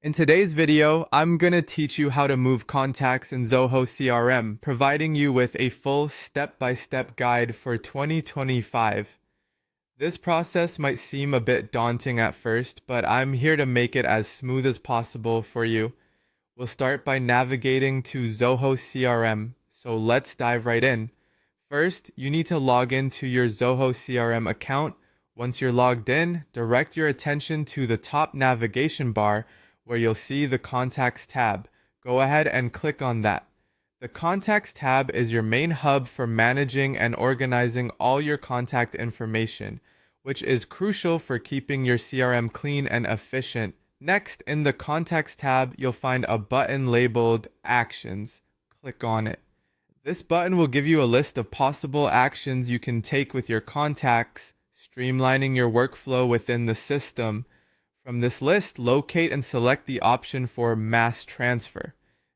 In today's video, I'm going to teach you how to move contacts in Zoho CRM, providing you with a full step-by-step guide for 2025. This process might seem a bit daunting at first, but I'm here to make it as smooth as possible for you. We'll start by navigating to Zoho CRM, so let's dive right in. First, you need to log into your Zoho CRM account. Once you're logged in, direct your attention to the top navigation bar where you'll see the Contacts tab. Go ahead and click on that. The Contacts tab is your main hub for managing and organizing all your contact information, which is crucial for keeping your CRM clean and efficient. Next, in the Contacts tab, you'll find a button labeled Actions. Click on it. This button will give you a list of possible actions you can take with your contacts, streamlining your workflow within the system. From this list, locate and select the option for Mass Transfer.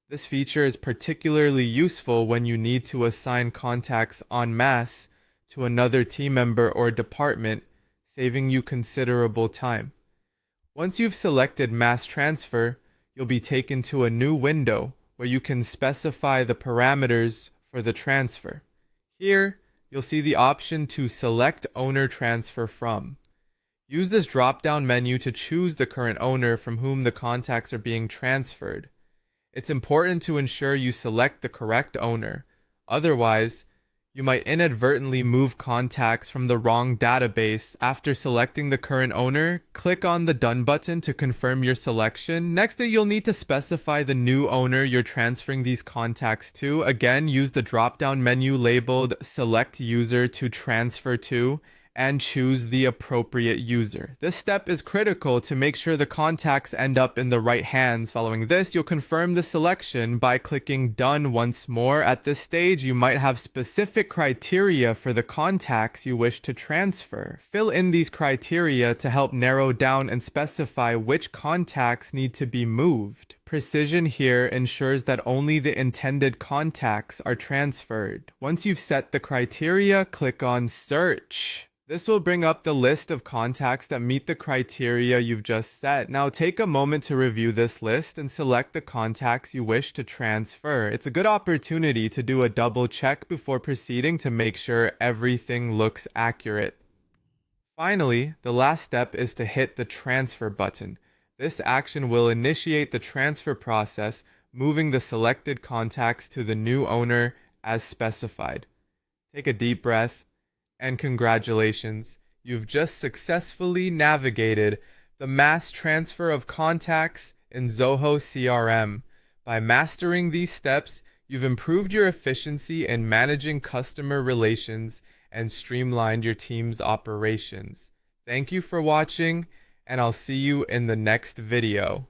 This feature is particularly useful when you need to assign contacts en masse to another team member or department, saving you considerable time. Once you've selected Mass Transfer, you'll be taken to a new window where you can specify the parameters for the transfer. Here, you'll see the option to select owner transfer from. Use this drop-down menu to choose the current owner from whom the contacts are being transferred. It's important to ensure you select the correct owner. Otherwise, you might inadvertently move contacts from the wrong database. After selecting the current owner, click on the Done button to confirm your selection. Next, you'll need to specify the new owner you're transferring these contacts to. Again, use the drop-down menu labeled Select User to transfer to, and choose the appropriate user. This step is critical to make sure the contacts end up in the right hands. Following this, you'll confirm the selection by clicking Done once more. At this stage, you might have specific criteria for the contacts you wish to transfer. Fill in these criteria to help narrow down and specify which contacts need to be moved. Precision here ensures that only the intended contacts are transferred. Once you've set the criteria, click on Search. This will bring up the list of contacts that meet the criteria you've just set. Now take a moment to review this list and select the contacts you wish to transfer. It's a good opportunity to do a double check before proceeding to make sure everything looks accurate. Finally, the last step is to hit the transfer button. This action will initiate the transfer process, moving the selected contacts to the new owner as specified. Take a deep breath. And congratulations, you've just successfully navigated the mass transfer of contacts in Zoho CRM. By mastering these steps, you've improved your efficiency in managing customer relations and streamlined your team's operations. Thank you for watching, and I'll see you in the next video.